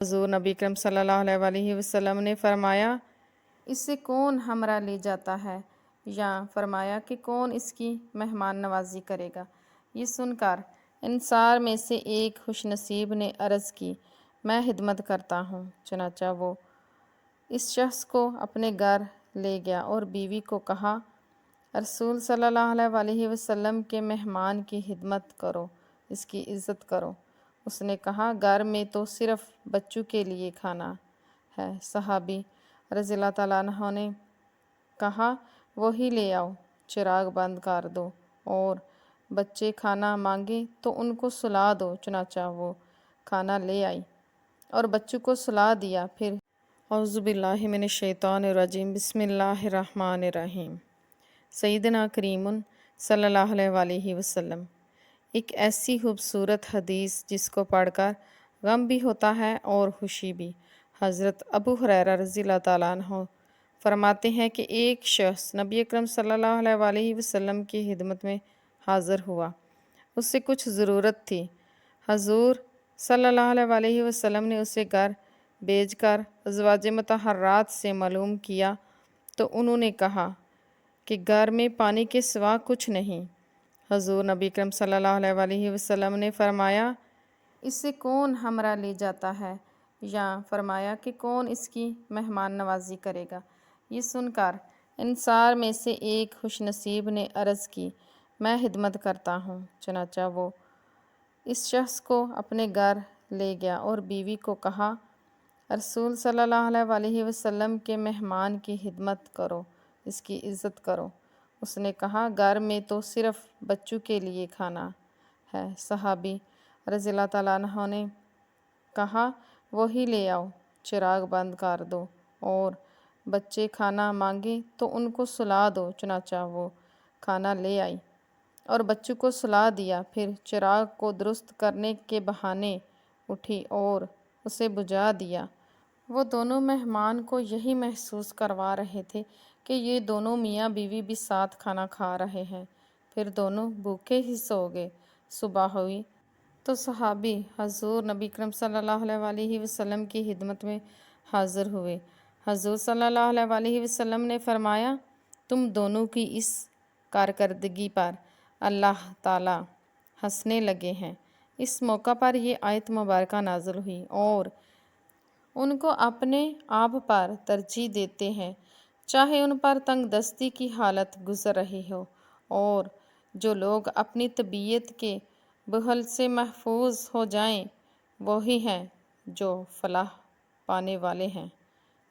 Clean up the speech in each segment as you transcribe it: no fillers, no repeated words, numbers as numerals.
حضور نبی کرم صلی اللہ علیہ وسلم نے فرمایا، اسے کون ہمراہ لے جاتا ہے، یا فرمایا کہ کون اس کی مہمان نوازی کرے گا۔ یہ سن کر انصار میں سے ایک خوش نصیب نے عرض کی، میں خدمت کرتا ہوں۔ چنانچہ وہ اس شخص کو اپنے گھر لے گیا اور بیوی کو کہا، رسول صلی اللہ علیہ وسلم کے مہمان کی خدمت کرو، اس کی عزت کرو۔ اس نے کہا، گھر میں تو صرف بچوں کے لیے کھانا ہے۔ صحابی رضی اللہ تعالیٰ عنہ نے کہا، وہی لے آؤ، چراغ بند کر دو، اور بچے کھانا مانگے تو ان کو سلا دو۔ چنانچہ وہ کھانا لے آئی اور بچوں کو سلا دیا۔ پھر اعوذ باللہ من الشیطان الرجیم، بسم اللہ الرحمن الرحیم۔ سیدنا کریم صلی اللہ علیہ وسلم، ایک ایسی خوبصورت حدیث جس کو پڑھ کر غم بھی ہوتا ہے اور خوشی بھی۔ حضرت ابو ہریرہ رضی اللہ تعالیٰ عنہ فرماتے ہیں کہ ایک شخص نبی اکرم صلی اللہ علیہ وسلم کی خدمت میں حاضر ہوا۔ اس سے کچھ ضرورت تھی۔ حضور صلی اللہ علیہ وسلم نے اسے گھر بھیج کر ازواج مطہرات سے معلوم کیا تو انہوں نے کہا کہ گھر میں پانی کے سوا کچھ نہیں۔ حضور نبی اکرم صلی اللہ علیہ وسلم نے فرمایا، اسے کون ہمراہ لے جاتا ہے، یا فرمایا کہ کون اس کی مہمان نوازی کرے گا۔ یہ سن کر انصار میں سے ایک خوش نصیب نے عرض کی، میں خدمت کرتا ہوں۔ چنانچہ وہ اس شخص کو اپنے گھر لے گیا اور بیوی کو کہا، رسول صلی اللہ علیہ وسلم کے مہمان کی خدمت کرو، اس کی عزت کرو۔ اس نے کہا، گھر میں تو صرف بچوں کے لیے کھانا ہے۔ صحابی رضی اللہ تعالیٰ عنہ نے کہا، وہی لے آؤ، چراغ بند کر دو، اور بچے کھانا مانگے تو ان کو سلا دو۔ چنانچہ وہ کھانا لے آئی اور بچوں کو سلا دیا۔ پھر چراغ کو درست کرنے کے بہانے اٹھی اور اسے بجھا دیا۔ وہ دونوں مہمان کو یہی محسوس کروا رہے تھے کہ یہ دونوں میاں بیوی بھی ساتھ کھانا کھا رہے ہیں۔ پھر دونوں بھوکے ہی سو گئے۔ صبح ہوئی تو صحابی حضور نبی کرم صلی اللہ علیہ وسلم کی خدمت میں حاضر ہوئے۔ حضور صلی اللہ علیہ وسلم نے فرمایا، تم دونوں کی اس کارکردگی پر اللہ تعالیٰ ہنسنے لگے ہیں۔ اس موقع پر یہ آیت مبارکہ نازل ہوئی اور ان کو اپنے آپ پر ترجیح دیتے ہیں، چاہے ان پر تنگ دستی کی حالت گزر رہی ہو۔ اور جو لوگ اپنی طبیعت کے بخل سے محفوظ ہو جائیں وہی ہیں جو فلاح پانے والے ہیں۔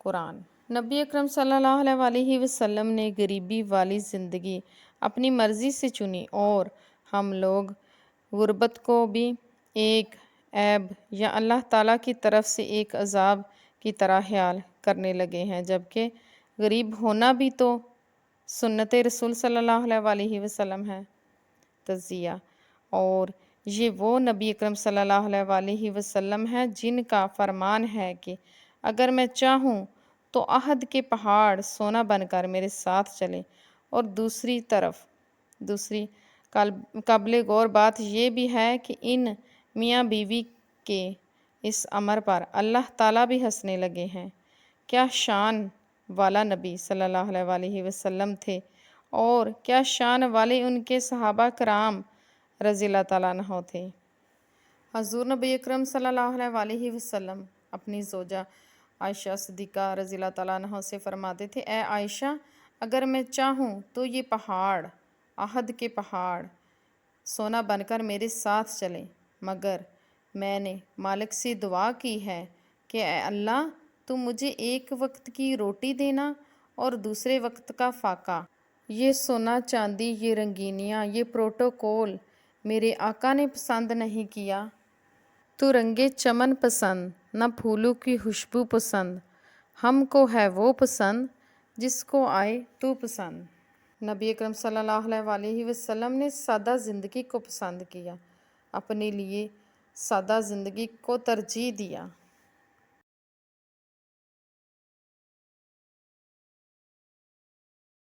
قرآن۔ نبی اکرم صلی اللہ علیہ وسلم نے غریبی والی زندگی اپنی مرضی سے چنی، اور ہم لوگ غربت کو بھی ایک عیب یا اللہ تعالیٰ کی طرف سے ایک عذاب کی طرح خیال کرنے لگے ہیں، جبکہ غریب ہونا بھی تو سنت رسول صلی اللہ علیہ وسلم ہے۔ تجزیہ۔ اور یہ وہ نبی اکرم صلی اللہ علیہ وسلم ہیں جن کا فرمان ہے کہ اگر میں چاہوں تو احد کے پہاڑ سونا بن کر میرے ساتھ چلے۔ اور دوسری قابل غور بات یہ بھی ہے کہ ان میاں بیوی کے اس امر پر اللہ تعالیٰ بھی ہنسنے لگے ہیں۔ کیا شان والا نبی صلی اللہ علیہ وسلم تھے، اور کیا شان والے ان کے صحابہ کرام رضی اللہ تعالیٰ عنہ تھے۔ حضور نبی اکرم صلی اللہ علیہ وسلم اپنی زوجہ عائشہ صدیقہ رضی اللہ تعالیٰ عنہ سے فرماتے تھے، اے عائشہ، اگر میں چاہوں تو یہ پہاڑ، احد کے پہاڑ، سونا بن کر میرے ساتھ چلیں، مگر میں نے مالک سے دعا کی ہے کہ اے اللہ، تو مجھے ایک وقت کی روٹی دینا اور دوسرے وقت کا فاقہ۔ یہ سونا چاندی، یہ رنگینیاں، یہ پروٹوکول میرے آقا نے پسند نہیں کیا۔ تو رنگے چمن پسند، نہ پھولوں کی خوشبو پسند، ہم کو ہے وہ پسند جس کو آئے تو پسند۔ نبی اکرم صلی اللہ علیہ وسلم نے سادہ زندگی کو پسند کیا، اپنے لیے سادہ زندگی کو ترجیح دیا۔